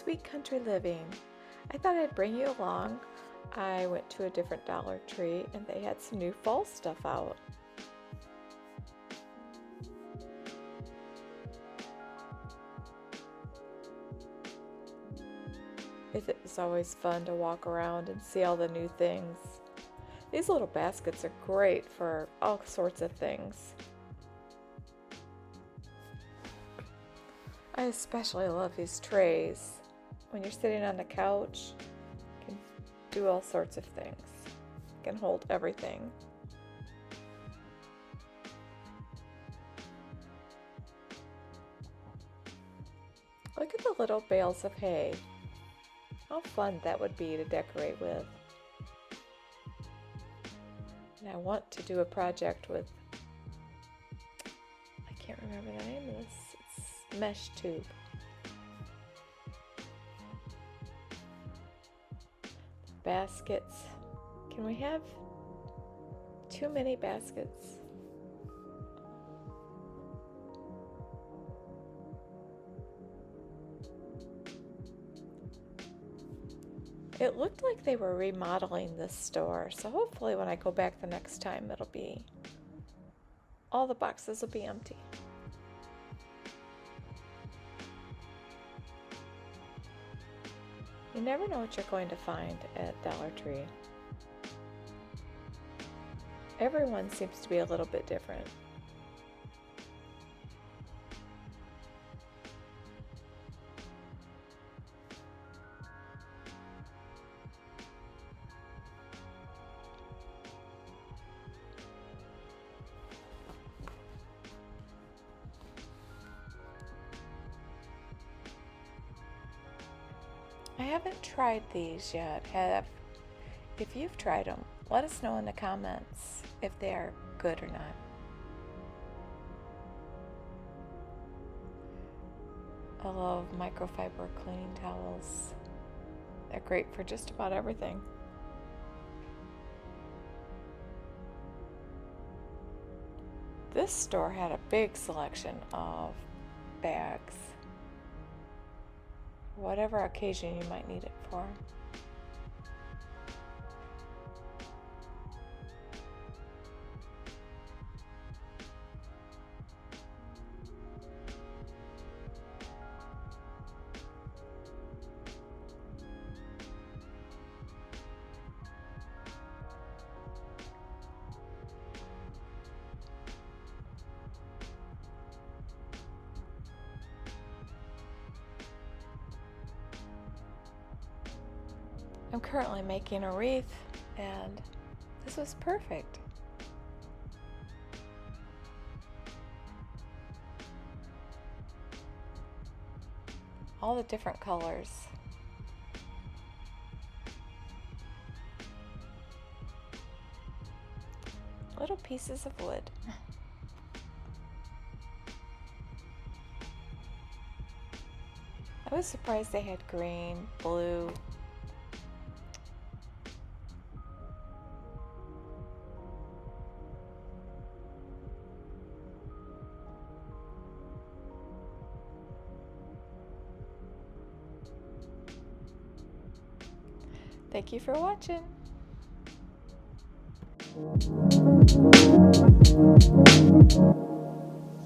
Sweet Country Living. I thought I'd bring you along. I went to a different Dollar Tree and they had some new fall stuff out. It's always fun to walk around and see all the new things. These little baskets are great for all sorts of things. I especially love these trays. When you're sitting on the couch, you can do all sorts of things. You can hold everything. Look at the little bales of hay. How fun that would be to decorate with. And I want to do a project with, I can't remember the name of this. It's mesh tube. Baskets. Can we have too many baskets? It looked like they were remodeling this store, so hopefully when I go back the next time, all the boxes will be empty. You never know what you're going to find at Dollar Tree. Everyone seems to be a little bit different. I haven't tried these yet. If you've tried them, let us know in the comments if they are good or not. I love microfiber cleaning towels. They're great for just about everything. This store had a big selection of bags. Whatever occasion you might need it for. I'm currently making a wreath, and this was perfect. All the different colors. Little pieces of wood. I was surprised they had green, blue. Thank you for watching.